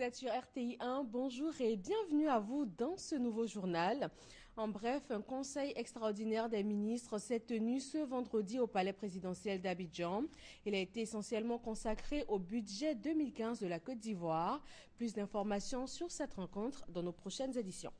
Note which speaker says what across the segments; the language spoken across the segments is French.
Speaker 1: êtes sur RTI 1, bonjour et bienvenue à vous dans ce nouveau journal. En bref, un conseil extraordinaire des ministres s'est tenu ce vendredi au palais présidentiel d'Abidjan. Il a été essentiellement consacré au budget 2015 de la Côte d'Ivoire. Plus d'informations sur cette rencontre dans nos prochaines éditions.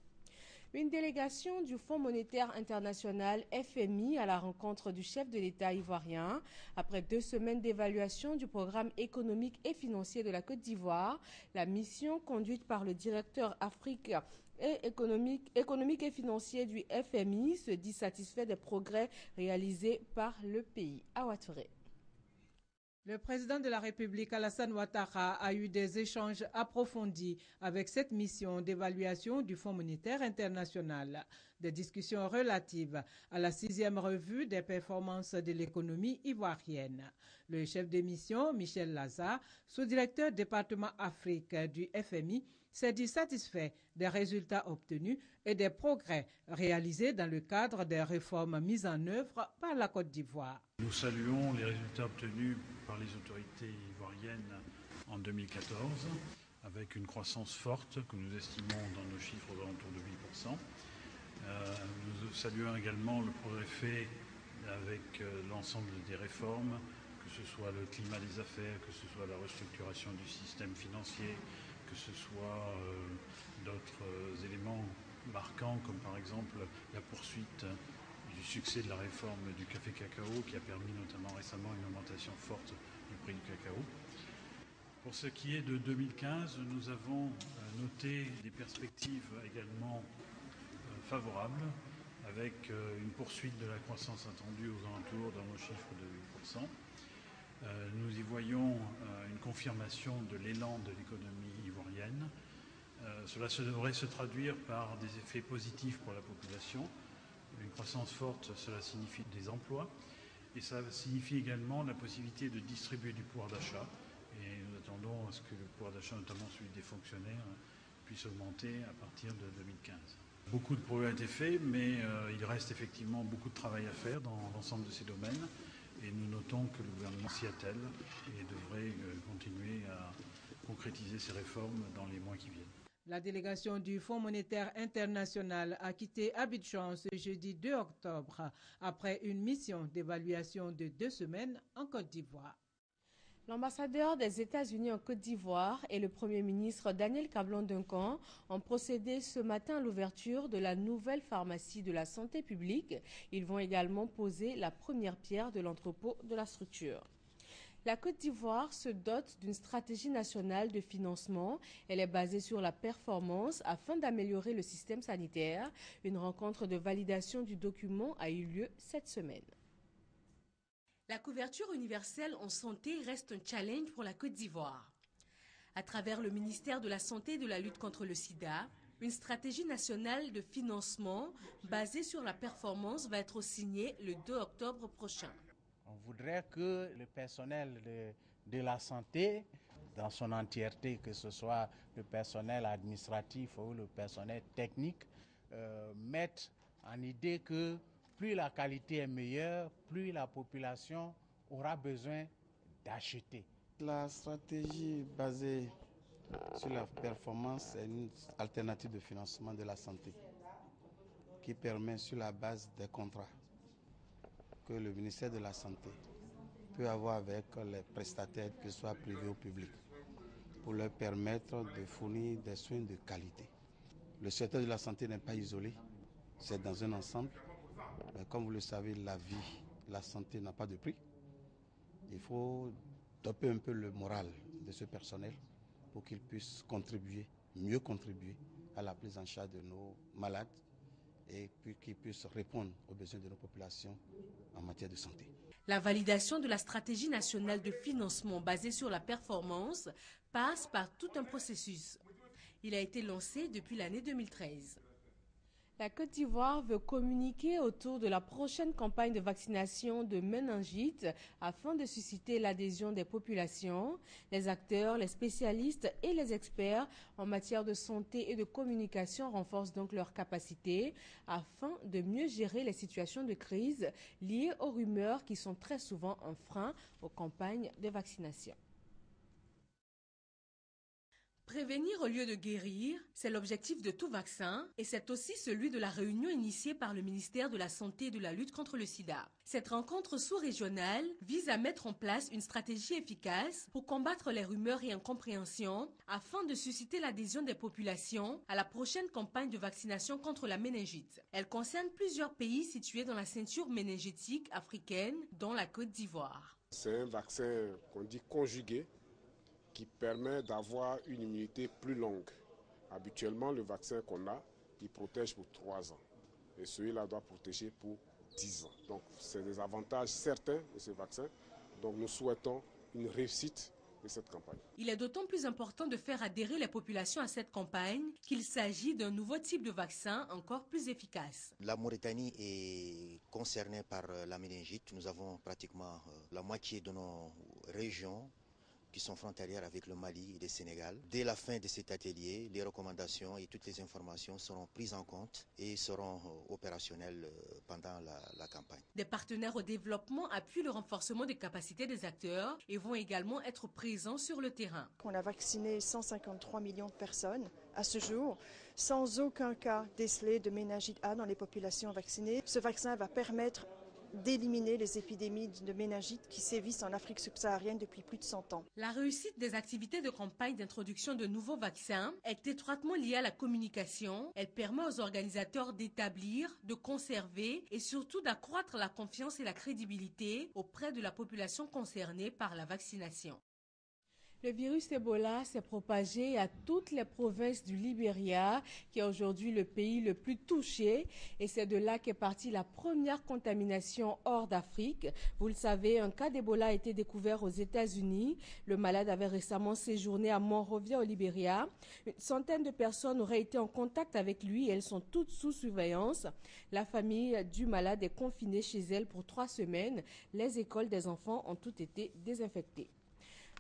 Speaker 1: Une délégation du Fonds monétaire international FMI à la rencontre du chef de l'État ivoirien. Après 2 semaines d'évaluation du programme économique et financier de la Côte d'Ivoire, la mission conduite par le directeur Afrique et économique et financier du FMI se dit satisfait des progrès réalisés par le pays. À Ouattara.
Speaker 2: Le président de la République, Alassane Ouattara, a eu des échanges approfondis avec cette mission d'évaluation du Fonds monétaire international. Des discussions relatives à la 6e revue des performances de l'économie ivoirienne. Le chef de mission, Michel Laza, sous-directeur département Afrique du FMI, s'est dit satisfait des résultats obtenus et des progrès réalisés dans le cadre des réformes mises en œuvre par la Côte d'Ivoire.
Speaker 3: Nous saluons les résultats obtenus par les autorités ivoiriennes en 2014, avec une croissance forte que nous estimons dans nos chiffres aux alentours de 8%. Nous saluons également le progrès fait avec l'ensemble des réformes, que ce soit le climat des affaires, que ce soit la restructuration du système financier, que ce soit d'autres éléments marquants, comme par exemple la poursuite du succès de la réforme du café cacao qui a permis notamment récemment une augmentation forte du prix du cacao. Pour ce qui est de 2015, nous avons noté des perspectives également favorables avec une poursuite de la croissance attendue aux alentours dans nos chiffres de 8%. Nous y voyons une confirmation de l'élan de l'économie ivoirienne. Cela devrait se traduire par des effets positifs pour la population. Une croissance forte, cela signifie des emplois et ça signifie également la possibilité de distribuer du pouvoir d'achat. Et nous attendons à ce que le pouvoir d'achat, notamment celui des fonctionnaires, puisse augmenter à partir de 2015. Beaucoup de progrès ont été faits, mais il reste effectivement beaucoup de travail à faire dans l'ensemble de ces domaines. Et nous notons que le gouvernement s'y attelle et devrait continuer à concrétiser ces réformes dans les mois qui viennent.
Speaker 2: La délégation du Fonds monétaire international a quitté Abidjan ce jeudi 2 octobre après une mission d'évaluation de 2 semaines en Côte d'Ivoire.
Speaker 1: L'ambassadeur des États-Unis en Côte d'Ivoire et le Premier ministre Daniel Cablon-Duncan ont procédé ce matin à l'ouverture de la nouvelle pharmacie de la santé publique. Ils vont également poser la première pierre de l'entrepôt de la structure. La Côte d'Ivoire se dote d'une stratégie nationale de financement. Elle est basée sur la performance afin d'améliorer le système sanitaire. Une rencontre de validation du document a eu lieu cette semaine. La couverture universelle en santé reste un challenge pour la Côte d'Ivoire. À travers le ministère de la Santé et de la lutte contre le sida, une stratégie nationale de financement basée sur la performance va être signée le 2 octobre prochain.
Speaker 4: On voudrait que le personnel de la santé, dans son entièreté, que ce soit le personnel administratif ou le personnel technique, mette en idée que plus la qualité est meilleure, plus la population aura besoin d'acheter.
Speaker 5: La stratégie basée sur la performance est une alternative de financement de la santé qui permet, sur la base des contrats que le ministère de la Santé peut avoir avec les prestataires, que ce soit privés ou publics, pour leur permettre de fournir des soins de qualité. Le secteur de la santé n'est pas isolé, c'est dans un ensemble. Mais comme vous le savez, la vie, la santé n'a pas de prix. Il faut doper un peu le moral de ce personnel pour qu'il puisse contribuer, mieux contribuer à la prise en charge de nos malades et puis qu'ils puissent répondre aux besoins de nos populations en matière de santé.
Speaker 1: La validation de la stratégie nationale de financement basée sur la performance passe par tout un processus. Il a été lancé depuis l'année 2013. La Côte d'Ivoire veut communiquer autour de la prochaine campagne de vaccination de méningite afin de susciter l'adhésion des populations. Les acteurs, les spécialistes et les experts en matière de santé et de communication renforcent donc leurs capacités afin de mieux gérer les situations de crise liées aux rumeurs qui sont très souvent un frein aux campagnes de vaccination. Prévenir au lieu de guérir, c'est l'objectif de tout vaccin et c'est aussi celui de la réunion initiée par le ministère de la Santé et de la lutte contre le sida. Cette rencontre sous-régionale vise à mettre en place une stratégie efficace pour combattre les rumeurs et incompréhensions afin de susciter l'adhésion des populations à la prochaine campagne de vaccination contre la méningite. Elle concerne plusieurs pays situés dans la ceinture méningétique africaine, dont la Côte d'Ivoire.
Speaker 6: C'est un vaccin qu'on dit conjugué, qui permet d'avoir une immunité plus longue. Habituellement, le vaccin qu'on a, il protège pour 3 ans. Et celui-là doit protéger pour 10 ans. Donc, c'est des avantages certains de ce vaccin. Donc, nous souhaitons une réussite de cette campagne.
Speaker 1: Il est d'autant plus important de faire adhérer les populations à cette campagne qu'il s'agit d'un nouveau type de vaccin encore plus efficace.
Speaker 7: La Mauritanie est concernée par la méningite. Nous avons pratiquement la moitié de nos régions qui sont frontalières avec le Mali et le Sénégal. Dès la fin de cet atelier, les recommandations et toutes les informations seront prises en compte et seront opérationnelles pendant la campagne.
Speaker 1: Des partenaires au développement appuient le renforcement des capacités des acteurs et vont également être présents sur le terrain.
Speaker 8: On a vacciné 153 millions de personnes à ce jour, sans aucun cas décelé de méningite A dans les populations vaccinées. Ce vaccin va permettre d'éliminer les épidémies de méningite qui sévissent en Afrique subsaharienne depuis plus de 100 ans.
Speaker 1: La réussite des activités de campagne d'introduction de nouveaux vaccins est étroitement liée à la communication. Elle permet aux organisateurs d'établir, de conserver et surtout d'accroître la confiance et la crédibilité auprès de la population concernée par la vaccination. Le virus Ebola s'est propagé à toutes les provinces du Libéria, qui est aujourd'hui le pays le plus touché. Et c'est de là qu'est partie la première contamination hors d'Afrique. Vous le savez, un cas d'Ebola a été découvert aux États-Unis. Le malade avait récemment séjourné à Monrovia au Libéria. Une centaine de personnes auraient été en contact avec lui et elles sont toutes sous surveillance. La famille du malade est confinée chez elle pour 3 semaines. Les écoles des enfants ont toutes été désinfectées.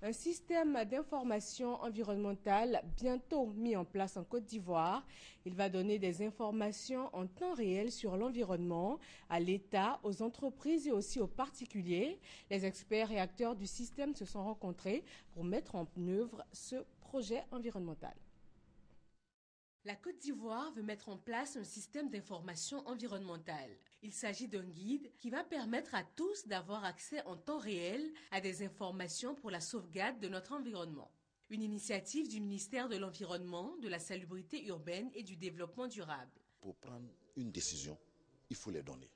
Speaker 1: Un système d'information environnementale bientôt mis en place en Côte d'Ivoire. Il va donner des informations en temps réel sur l'environnement, à l'État, aux entreprises et aussi aux particuliers. Les experts et acteurs du système se sont rencontrés pour mettre en œuvre ce projet environnemental. La Côte d'Ivoire veut mettre en place un système d'information environnementale. Il s'agit d'un guide qui va permettre à tous d'avoir accès en temps réel à des informations pour la sauvegarde de notre environnement. Une initiative du ministère de l'Environnement, de la Salubrité urbaine et du Développement durable.
Speaker 9: Pour prendre une décision, il faut les donner.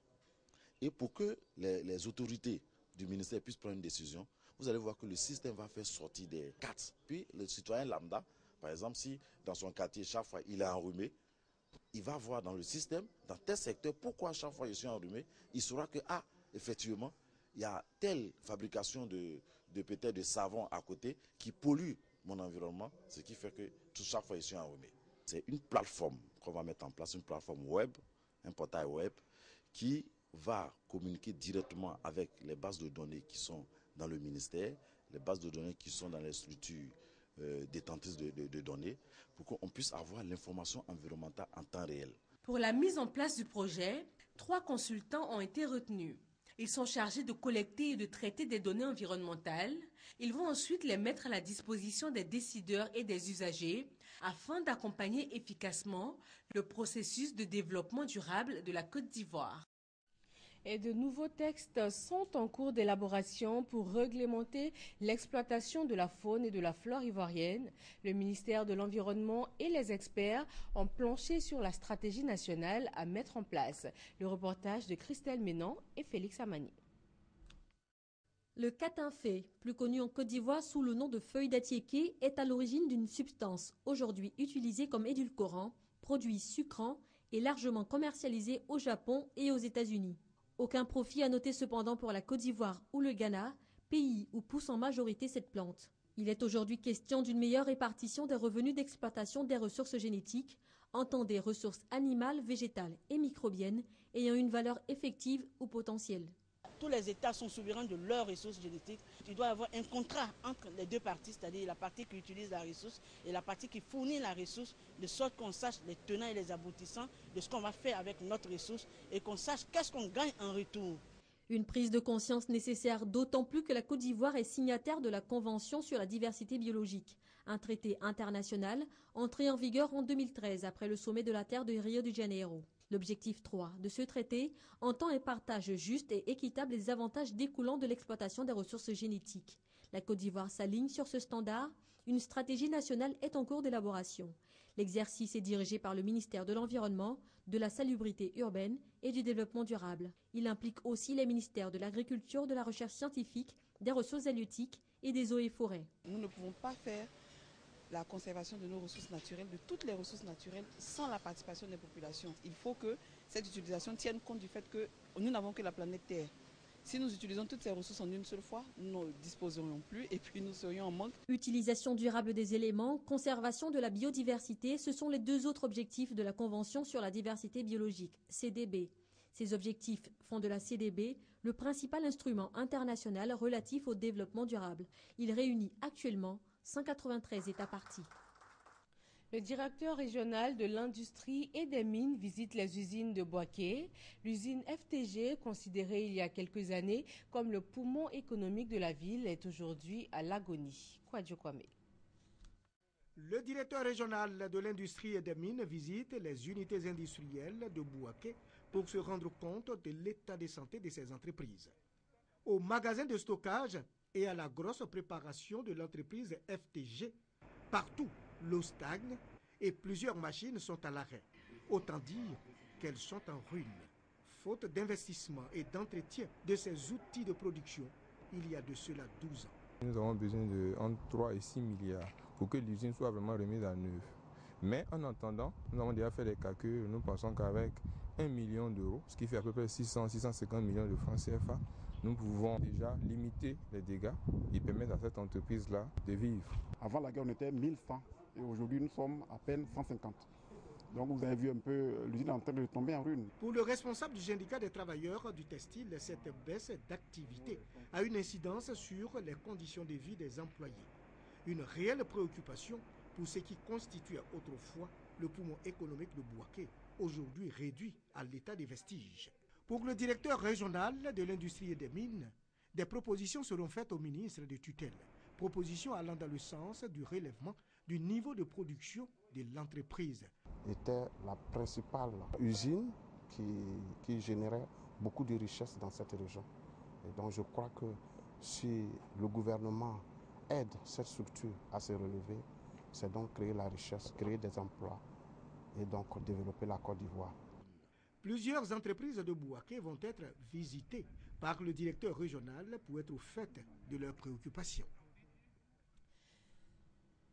Speaker 9: Et pour que les autorités du ministère puissent prendre une décision, vous allez voir que le système va faire sortir des cartes. Puis le citoyen lambda, par exemple, si dans son quartier, chaque fois il est enrhumé, il va voir dans le système, dans tel secteur, pourquoi chaque fois je suis enrhumé, il saura que, effectivement, il y a telle fabrication peut-être de savon à côté qui pollue mon environnement, ce qui fait que chaque fois je suis enrhumé. C'est une plateforme qu'on va mettre en place, une plateforme web, un portail web, qui va communiquer directement avec les bases de données qui sont dans le ministère, les bases de données qui sont dans les structures détentrices de données, pour qu'on puisse avoir l'information environnementale en temps réel.
Speaker 1: Pour la mise en place du projet, 3 consultants ont été retenus. Ils sont chargés de collecter et de traiter des données environnementales. Ils vont ensuite les mettre à la disposition des décideurs et des usagers afin d'accompagner efficacement le processus de développement durable de la Côte d'Ivoire. Et de nouveaux textes sont en cours d'élaboration pour réglementer l'exploitation de la faune et de la flore ivoirienne. Le ministère de l'Environnement et les experts ont planché sur la stratégie nationale à mettre en place. Le reportage de Christelle Ménan et Félix Amani.
Speaker 10: Le catinfé, plus connu en Côte d'Ivoire sous le nom de feuille d'atiéké, est à l'origine d'une substance aujourd'hui utilisée comme édulcorant, produit sucrant et largement commercialisé au Japon et aux États-Unis. Aucun profit à noter cependant pour la Côte d'Ivoire ou le Ghana, pays où pousse en majorité cette plante. Il est aujourd'hui question d'une meilleure répartition des revenus d'exploitation des ressources génétiques, entendez ressources animales, végétales et microbiennes ayant une valeur effective ou potentielle.
Speaker 11: Tous les États sont souverains de leurs ressources génétiques. Il doit y avoir un contrat entre les deux parties, c'est-à-dire la partie qui utilise la ressource et la partie qui fournit la ressource, de sorte qu'on sache les tenants et les aboutissants de ce qu'on va faire avec notre ressource et qu'on sache qu'est-ce qu'on gagne en retour.
Speaker 10: Une prise de conscience nécessaire d'autant plus que la Côte d'Ivoire est signataire de la Convention sur la diversité biologique, un traité international entré en vigueur en 2013 après le sommet de la Terre de Rio de Janeiro. L'objectif 3 de ce traité entend un partage juste et équitable des avantages découlant de l'exploitation des ressources génétiques. La Côte d'Ivoire s'aligne sur ce standard. Une stratégie nationale est en cours d'élaboration. L'exercice est dirigé par le ministère de l'Environnement, de la Salubrité urbaine et du Développement durable. Il implique aussi les ministères de l'Agriculture, de la Recherche scientifique, des Ressources halieutiques et des Eaux et Forêts.
Speaker 11: Nous ne pouvons pas faire la conservation de nos ressources naturelles, de toutes les ressources naturelles, sans la participation des populations. Il faut que cette utilisation tienne compte du fait que nous n'avons que la planète Terre. Si nous utilisons toutes ces ressources en une seule fois, nous ne disposerions plus et puis nous serions en manque.
Speaker 10: Utilisation durable des éléments, conservation de la biodiversité, ce sont les deux autres objectifs de la Convention sur la diversité biologique, CDB. Ces objectifs font de la CDB le principal instrument international relatif au développement durable. Il réunit actuellement 193 États parties.
Speaker 1: Le directeur régional de l'industrie et des mines visite les usines de Bouaké. L'usine FTG, considérée il y a quelques années comme le poumon économique de la ville, est aujourd'hui à l'agonie. Kwadjo Kwame.
Speaker 12: Le directeur régional de l'industrie et des mines visite les unités industrielles de Bouaké pour se rendre compte de l'état de santé de ces entreprises. Au magasin de stockage et à la grosse préparation de l'entreprise FTG, partout, l'eau stagne et plusieurs machines sont à l'arrêt. Autant dire qu'elles sont en ruine. Faute d'investissement et d'entretien de ces outils de production, il y a de cela 12 ans.
Speaker 13: Nous avons besoin de entre 3 et 6 milliards pour que l'usine soit vraiment remise à neuf. Mais en attendant, nous avons déjà fait des calculs. Nous pensons qu'avec 1 million d'euros, ce qui fait à peu près 600-650 millions de francs CFA, nous pouvons déjà limiter les dégâts et permettre à cette entreprise-là de vivre.
Speaker 14: Avant la guerre, on était 1000 francs et aujourd'hui, nous sommes à peine 150. Donc vous avez vu un peu, l'usine est en train de tomber en ruine.
Speaker 12: Pour le responsable du syndicat des travailleurs du textile, cette baisse d'activité a une incidence sur les conditions de vie des employés. Une réelle préoccupation pour ce qui constituait autrefois le poumon économique de Bouaké, aujourd'hui réduit à l'état des vestiges. Pour le directeur régional de l'industrie et des mines, des propositions seront faites au ministre de tutelle. Propositions allant dans le sens du relèvement du niveau de production de l'entreprise.
Speaker 14: Était la principale usine qui générait beaucoup de richesses dans cette région. Et donc je crois que si le gouvernement aide cette structure à se relever, c'est donc créer la richesse, créer des emplois et donc développer la Côte d'Ivoire.
Speaker 12: Plusieurs entreprises de Bouaké vont être visitées par le directeur régional pour être au fait de leurs préoccupations.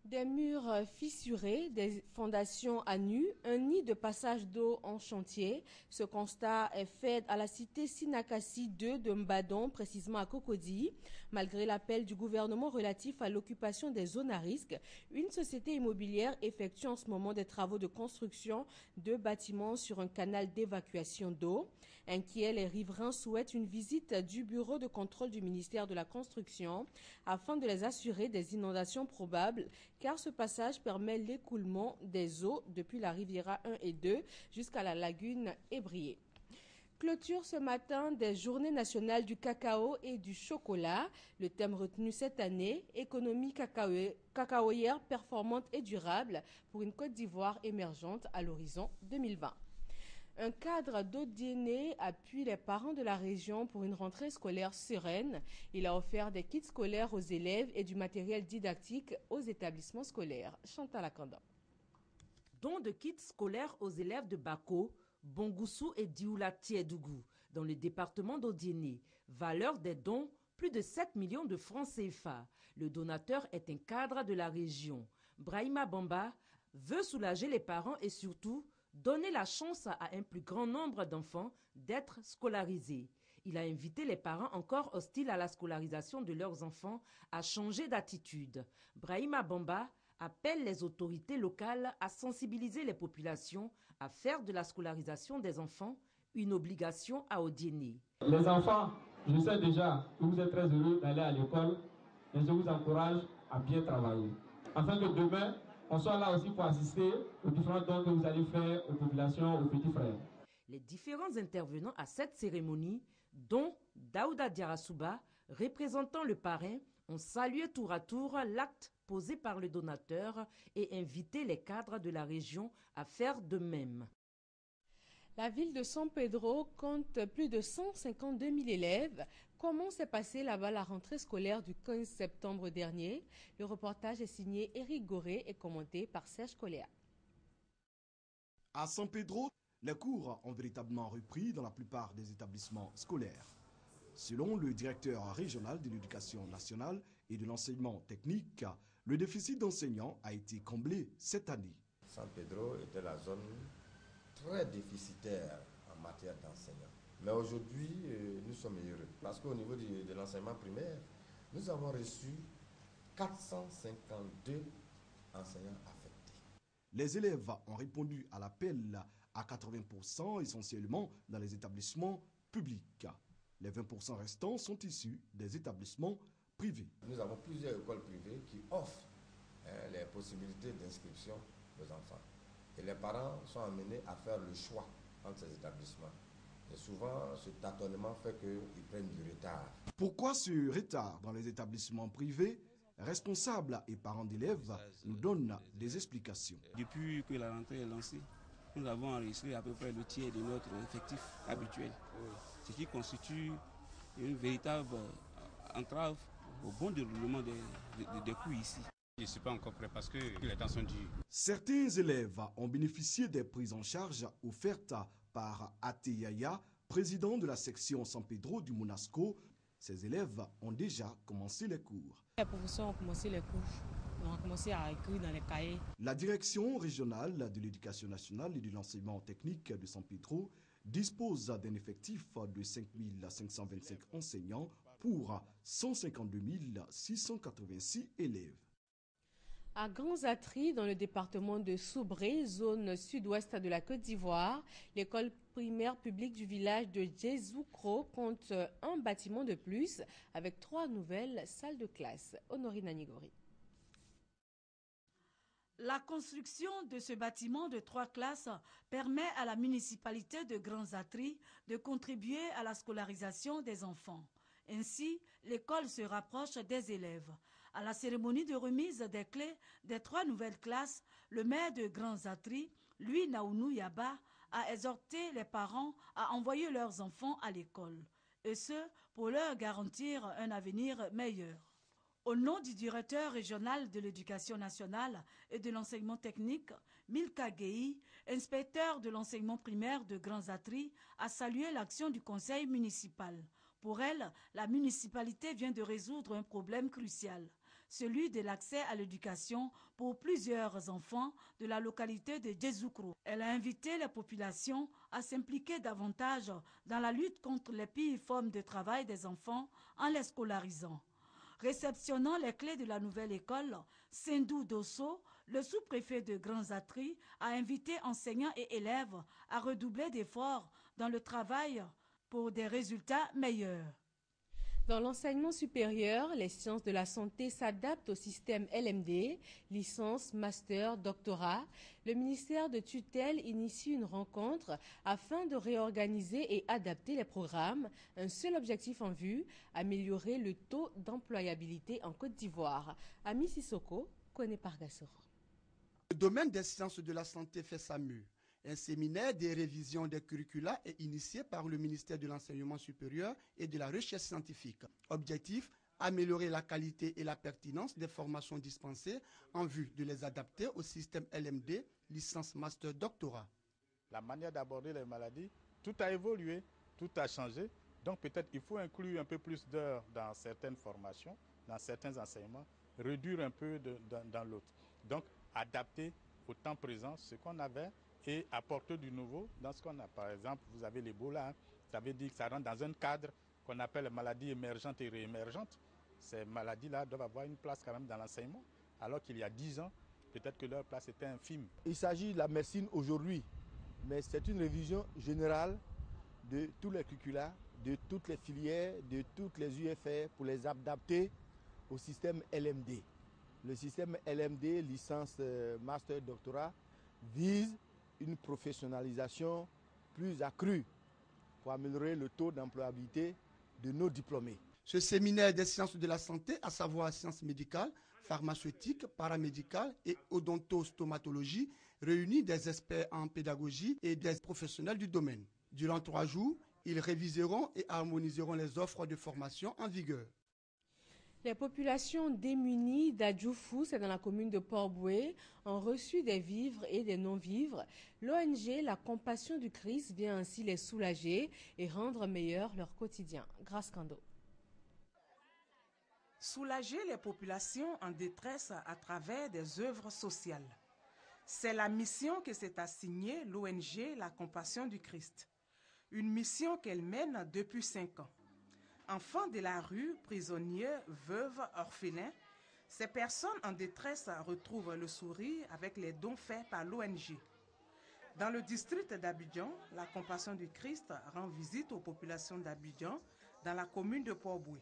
Speaker 1: Des murs fissurés, des fondations à nu, un nid de passage d'eau en chantier. Ce constat est fait à la cité Sinakasi 2 de Mbadon, précisément à Cocody. Malgré l'appel du gouvernement relatif à l'occupation des zones à risque, une société immobilière effectue en ce moment des travaux de construction de bâtiments sur un canal d'évacuation d'eau. Inquiets, les riverains souhaitent une visite du bureau de contrôle du ministère de la Construction afin de les assurer des inondations probables, car ce passage permet l'écoulement des eaux depuis la Riviera 1 et 2 jusqu'à la lagune Ébrié. Clôture ce matin des Journées nationales du cacao et du chocolat. Le thème retenu cette année, économie cacaoyère performante et durable pour une Côte d'Ivoire émergente à l'horizon 2020. Un cadre d'Odiéné appuie les parents de la région pour une rentrée scolaire sereine. Il a offert des kits scolaires aux élèves et du matériel didactique aux établissements scolaires. Chantal Akanda.
Speaker 15: Don de kits scolaires aux élèves de Bako, Bongoussou et Dioula Tiédougou, dans le département d'Odiéné. Valeur des dons, plus de 7 millions de francs CFA. Le donateur est un cadre de la région. Brahima Bamba veut soulager les parents et surtout donner la chance à un plus grand nombre d'enfants d'être scolarisés. Il a invité les parents encore hostiles à la scolarisation de leurs enfants à changer d'attitude. Brahima Bamba appelle les autorités locales à sensibiliser les populations à faire de la scolarisation des enfants une obligation à Odiéné.
Speaker 16: Les enfants, je sais déjà que vous êtes très heureux d'aller à l'école, mais je vous encourage à bien travailler. Afin que demain, on soit là aussi pour assister aux différents dons que vous allez faire aux populations, aux petits frères.
Speaker 15: Les différents intervenants à cette cérémonie, dont Daouda Diarasouba, représentant le parrain, ont salué tour à tour l'acte posé par le donateur et invité les cadres de la région à faire de même.
Speaker 1: La ville de San Pedro compte plus de 152 000 élèves. Comment s'est passée là-bas la rentrée scolaire du 15 septembre dernier? Le reportage est signé Éric Goré et commenté par Serge Coléa.
Speaker 17: À San Pedro, les cours ont véritablement repris dans la plupart des établissements scolaires. Selon le directeur régional de l'éducation nationale et de l'enseignement technique, le déficit d'enseignants a été comblé cette année.
Speaker 18: San Pedro était la zone très déficitaire en matière d'enseignants. Mais aujourd'hui, nous sommes heureux parce qu'au niveau de l'enseignement primaire, nous avons reçu 452 enseignants affectés.
Speaker 17: Les élèves ont répondu à l'appel à 80%, essentiellement dans les établissements publics. Les 20% restants sont issus des établissements privés.
Speaker 18: Nous avons plusieurs écoles privées qui offrent les possibilités d'inscription aux enfants. Et les parents sont amenés à faire le choix entre ces établissements. Et souvent, ce tâtonnement fait qu'ils prennent du retard.
Speaker 17: Pourquoi ce retard dans les établissements privés? Responsables et parents d'élèves nous donnent des explications.
Speaker 19: Depuis que la rentrée est lancée, nous avons enregistré à peu près le tiers de notre effectif habituel, ce qui constitue une véritable entrave au bon déroulement des cours ici.
Speaker 20: Je ne suis pas encore prêt parce que les temps sont durs.
Speaker 17: Certains élèves ont bénéficié des prises en charge offertes par Ateyaya, président de la section San Pedro du Monasco. Ces élèves ont déjà commencé les cours.
Speaker 21: Les professeurs ont commencé les cours. On a commencé à écrire dans les cahiers.
Speaker 17: La direction régionale de l'éducation nationale et de l'enseignement technique de San Pedro dispose d'un effectif de 5 525 enseignants pour 152 686 élèves.
Speaker 1: À Grands-Atri, dans le département de Soubré, zone sud-ouest de la Côte d'Ivoire, l'école primaire publique du village de Djezoukro compte un bâtiment de plus avec 3 nouvelles salles de classe. Honorine Anigori.
Speaker 22: La construction de ce bâtiment de 3 classes permet à la municipalité de Grands-Atri de contribuer à la scolarisation des enfants. Ainsi, l'école se rapproche des élèves. À la cérémonie de remise des clés des 3 nouvelles classes, le maire de Grands-Atri, Louis Naounou Yaba, a exhorté les parents à envoyer leurs enfants à l'école, et ce, pour leur garantir un avenir meilleur. Au nom du directeur régional de l'éducation nationale et de l'enseignement technique, Milka Gueye, inspecteur de l'enseignement primaire de Grands-Atri, a salué l'action du conseil municipal. Pour elle, la municipalité vient de résoudre un problème crucial, celui de l'accès à l'éducation pour plusieurs enfants de la localité de Djezoukro. Elle a invité les populations à s'impliquer davantage dans la lutte contre les pires formes de travail des enfants en les scolarisant. Réceptionnant les clés de la nouvelle école, Sindou Dosso, le sous-préfet de Grands-Atri, a invité enseignants et élèves à redoubler d'efforts dans le travail pour des résultats meilleurs.
Speaker 1: Dans l'enseignement supérieur, les sciences de la santé s'adaptent au système LMD, licence, master, doctorat. Le ministère de tutelle initie une rencontre afin de réorganiser et adapter les programmes. Un seul objectif en vue, améliorer le taux d'employabilité en Côte d'Ivoire. Ami Sissoko, connaît Pargassoro.
Speaker 23: Le domaine des sciences de la santé fait sa mue. Un séminaire de révision des curricula est initié par le ministère de l'Enseignement supérieur et de la Recherche scientifique. Objectif, améliorer la qualité et la pertinence des formations dispensées en vue de les adapter au système LMD, licence, master, doctorat.
Speaker 4: La manière d'aborder les maladies, tout a évolué, tout a changé. Donc peut-être il faut inclure un peu plus d'heures dans certaines formations, dans certains enseignements, réduire un peu dans l'autre. Donc adapter au temps présent ce qu'on avait et apporter du nouveau dans ce qu'on a. Par exemple, vous avez l'Ebola, ça veut dire que ça rentre dans un cadre qu'on appelle maladies émergentes et réémergentes. Ces maladies-là doivent avoir une place quand même dans l'enseignement, alors qu'il y a 10 ans, peut-être que leur place était infime.
Speaker 24: Il s'agit de la médecine aujourd'hui, mais c'est une révision générale de tous les curricula, de toutes les filières, de toutes les UFR pour les adapter au système LMD. Le système LMD, licence, master, doctorat, vise une professionnalisation plus accrue pour améliorer le taux d'employabilité de nos diplômés.
Speaker 23: Ce séminaire des sciences de la santé, à savoir sciences médicales, pharmaceutiques, paramédicales et odontostomatologie, réunit des experts en pédagogie et des professionnels du domaine. Durant 3 jours, ils réviseront et harmoniseront les offres de formation en vigueur.
Speaker 1: Les populations démunies d'Adjoufou, c'est dans la commune de Port-Boué, ont reçu des vivres et des non-vivres. L'ONG La Compassion du Christ vient ainsi les soulager et rendre meilleur leur quotidien. Grâce Kando.
Speaker 15: Soulager les populations en détresse à travers des œuvres sociales. C'est la mission que s'est assignée l'ONG La Compassion du Christ. Une mission qu'elle mène depuis 5 ans. Enfants de la rue, prisonniers, veuves, orphelins, ces personnes en détresse retrouvent le sourire avec les dons faits par l'ONG. Dans le district d'Abidjan, La Compassion du Christ rend visite aux populations d'Abidjan dans la commune de Port-Boué.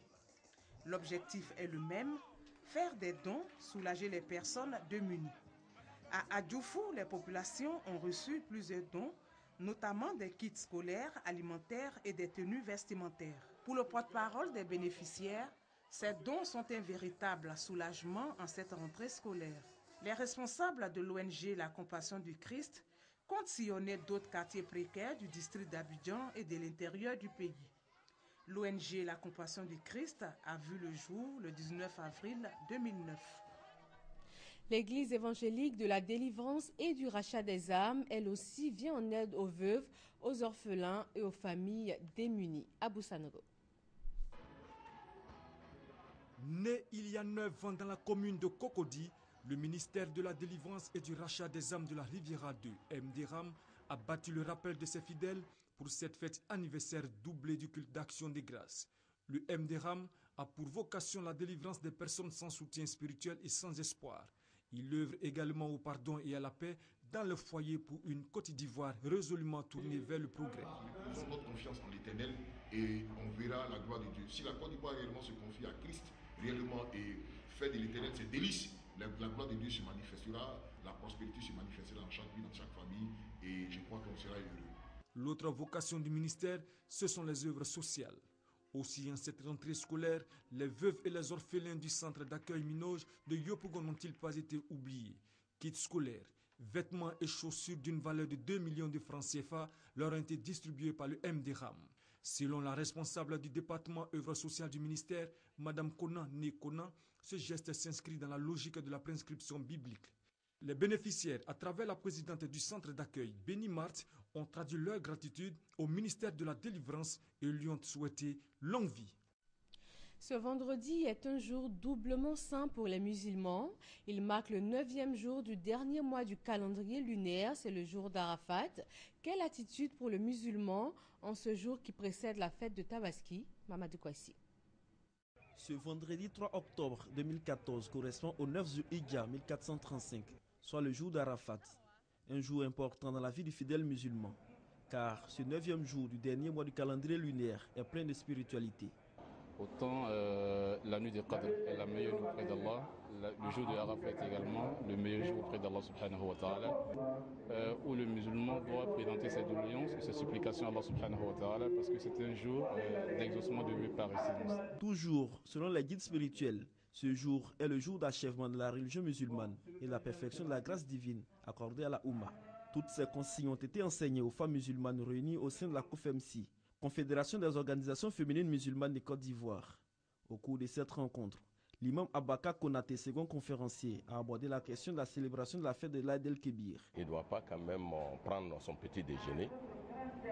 Speaker 15: L'objectif est le même, faire des dons, soulager les personnes démunies. À Adjoufou, les populations ont reçu plusieurs dons, notamment des kits scolaires, alimentaires et des tenues vestimentaires. Pour le porte-parole des bénéficiaires, ces dons sont un véritable soulagement en cette rentrée scolaire. Les responsables de l'ONG La Compassion du Christ comptent sillonner d'autres quartiers précaires du district d'Abidjan et de l'intérieur du pays. L'ONG La Compassion du Christ a vu le jour le 19 avril 2009.
Speaker 1: L'Église évangélique de la délivrance et du rachat des âmes, elle aussi, vient en aide aux veuves, aux orphelins et aux familles démunies. Abou Sanogo.
Speaker 2: Né il y a 9 ans dans la commune de Cocody, le ministère de la délivrance et du rachat des âmes de la Riviera 2, MDRAM, a battu le rappel de ses fidèles pour cette fête anniversaire doublée du culte d'action des grâces. Le MDRAM a pour vocation la délivrance des personnes sans soutien spirituel et sans espoir. Il œuvre également au pardon et à la paix dans le foyer pour une Côte d'Ivoire résolument tournée vers le progrès.
Speaker 3: Nous avons notre confiance en l'Éternel et on verra la gloire de Dieu. Si la Côte d'Ivoire réellement se confie à Christ, réellement et fait de l'Éternel ses délices, la gloire de Dieu se manifestera, la prospérité se manifestera dans chaque vie, dans chaque famille et je crois qu'on sera heureux.
Speaker 2: L'autre vocation du ministère, ce sont les œuvres sociales. Aussi, en cette rentrée scolaire, les veuves et les orphelins du centre d'accueil Minoge de Yopougon n'ont-ils pas été oubliés. Kits scolaires, vêtements et chaussures d'une valeur de 2 millions de francs CFA leur ont été distribués par le MDRAM. Selon la responsable du département œuvres sociales du ministère, Mme Konan Nekonan, ce geste s'inscrit dans la logique de la prescription biblique. Les bénéficiaires, à travers la présidente du centre d'accueil, Béni Marthe, ont traduit leur gratitude au ministère de la Délivrance et lui ont souhaité longue vie.
Speaker 1: Ce vendredi est un jour doublement saint pour les musulmans. Il marque le 9e jour du dernier mois du calendrier lunaire, c'est le jour d'Arafat. Quelle attitude pour le musulman en ce jour qui précède la fête de Tabaski? Mamadou Kouassi.
Speaker 5: Ce vendredi 3 octobre 2014 correspond au 9 Zulhidja 1435, soit le jour d'Arafat. Un jour important dans la vie du fidèle musulman, car ce 9e jour du dernier mois du calendrier lunaire est plein de spiritualité.
Speaker 6: Autant la nuit de Qadr est la meilleure nuit auprès d'Allah, le jour de Arafat est également le meilleur jour auprès d'Allah subhanahu wa ta'ala, où le musulman doit présenter ses doléances et ses supplications à Allah subhanahu wa ta'ala, parce que c'est un jour d'exaucement de vœux par excellence.
Speaker 5: Toujours, selon les guides spirituels, ce jour est le jour d'achèvement de la religion musulmane et de la perfection de la grâce divine accordée à la Oumma. Toutes ces consignes ont été enseignées aux femmes musulmanes réunies au sein de la COFEMSI, Confédération des organisations féminines musulmanes de Côte d'Ivoire. Au cours de cette rencontre, l'imam Abaka Konaté, second conférencier, a abordé la question de la célébration de la fête de l'Aïd el-Kébir.
Speaker 25: Il ne doit pas quand même prendre son petit déjeuner.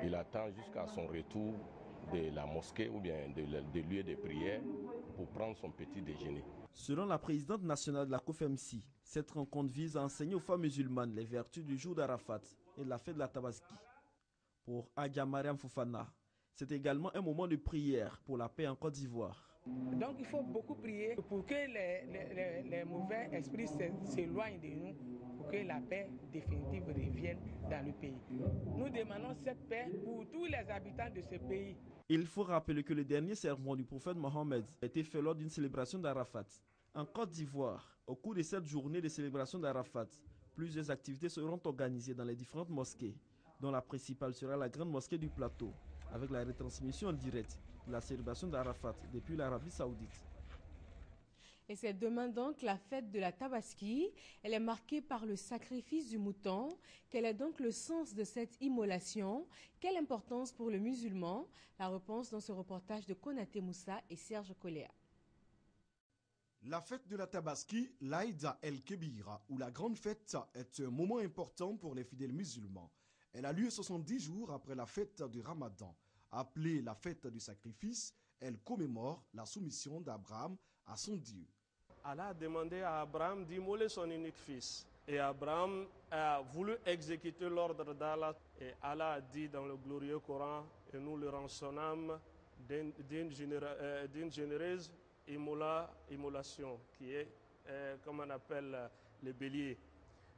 Speaker 25: Il attend jusqu'à son retour de la mosquée ou bien des lieux de prière pour prendre son petit déjeuner.
Speaker 5: Selon la présidente nationale de la COFEMSI, cette rencontre vise à enseigner aux femmes musulmanes les vertus du jour d'Arafat et de la fête de la Tabaski. Pour Adja Mariam Fofana, c'est également un moment de prière pour la paix en Côte d'Ivoire.
Speaker 26: Donc il faut beaucoup prier pour que les mauvais esprits s'éloignent de nous, pour que la paix définitive revienne dans le pays. Nous demandons cette paix pour tous les habitants de ce pays.
Speaker 5: Il faut rappeler que le dernier sermon du prophète Mohammed a été fait lors d'une célébration d'Arafat. En Côte d'Ivoire, au cours de cette journée de célébration d'Arafat, plusieurs activités seront organisées dans les différentes mosquées, dont la principale sera la grande mosquée du plateau, avec la retransmission en direct de la célébration d'Arafat depuis l'Arabie Saoudite.
Speaker 1: Et c'est demain donc la fête de la Tabaski. Elle est marquée par le sacrifice du mouton. Quel est donc le sens de cette immolation? Quelle importance pour le musulman? La réponse dans ce reportage de Konaté Moussa et Serge Koléa.
Speaker 17: La fête de la Tabaski, l'Aïd el-Kébira, ou la grande fête, est un moment important pour les fidèles musulmans. Elle a lieu 70 jours après la fête du Ramadan. Appelée la fête du sacrifice, elle commémore la soumission d'Abraham à son Dieu.
Speaker 7: Allah a demandé à Abraham d'immoler son unique fils. Et Abraham a voulu exécuter l'ordre d'Allah. Et Allah a dit dans le glorieux Coran, et nous le rançonnâmes d'une généreuse immolation, qui est, comme on appelle, le bélier.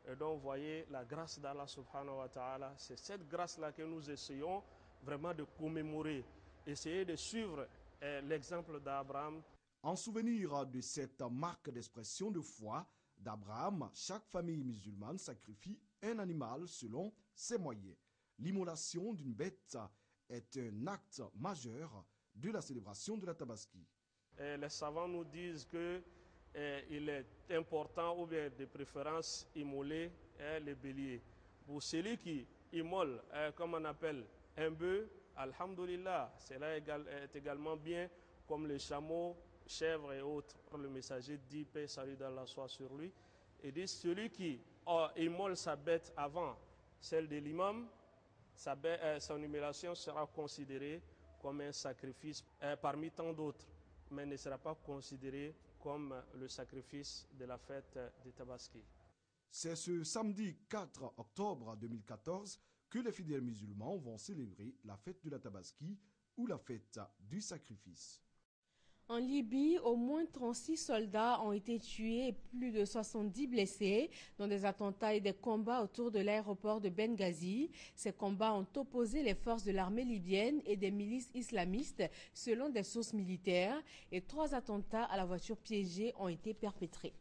Speaker 7: Et donc, vous voyez, la grâce d'Allah subhanahu wa ta'ala, c'est cette grâce-là que nous essayons vraiment de commémorer. Essayer de suivre l'exemple d'Abraham.
Speaker 17: En souvenir de cette marque d'expression de foi d'Abraham, chaque famille musulmane sacrifie un animal selon ses moyens. L'immolation d'une bête est un acte majeur de la célébration de la Tabaski.
Speaker 7: Les savants nous disent qu'il est important, ou bien de préférence, immoler les béliers. Pour celui qui immole, comme on appelle, un bœuf, alhamdulillah, cela est également bien, comme les chameaux, chèvres et autres. Le messager dit paix, salut d'Allah soit sur lui. Et dit celui qui immole sa bête avant celle de l'imam, son immolation sera considérée comme un sacrifice parmi tant d'autres, mais ne sera pas considéré comme le sacrifice de la fête de Tabaski.
Speaker 17: C'est ce samedi 4 octobre 2014 que les fidèles musulmans vont célébrer la fête de la Tabaski ou la fête du sacrifice.
Speaker 1: En Libye, au moins 36 soldats ont été tués et plus de 70 blessés dans des attentats et des combats autour de l'aéroport de Benghazi. Ces combats ont opposé les forces de l'armée libyenne et des milices islamistes selon des sources militaires et 3 attentats à la voiture piégée ont été perpétrés.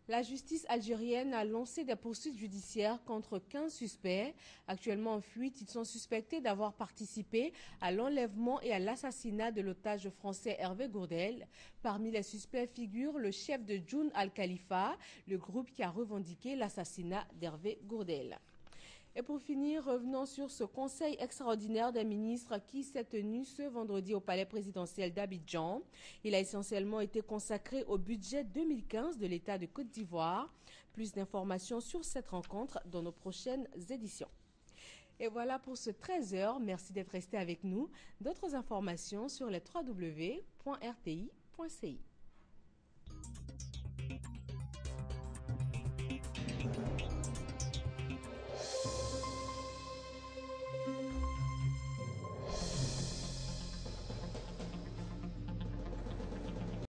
Speaker 1: La justice algérienne a lancé des poursuites judiciaires contre 15 suspects. Actuellement en fuite, ils sont suspectés d'avoir participé à l'enlèvement et à l'assassinat de l'otage français Hervé Gourdel. Parmi les suspects figure le chef de Djoun al-Khalifa, le groupe qui a revendiqué l'assassinat d'Hervé Gourdel. Et pour finir, revenons sur ce conseil extraordinaire des ministres qui s'est tenu ce vendredi au palais présidentiel d'Abidjan. Il a essentiellement été consacré au budget 2015 de l'État de Côte d'Ivoire. Plus d'informations sur cette rencontre dans nos prochaines éditions. Et voilà pour ce 13h. Merci d'être resté avec nous. D'autres informations sur les www.rti.ci.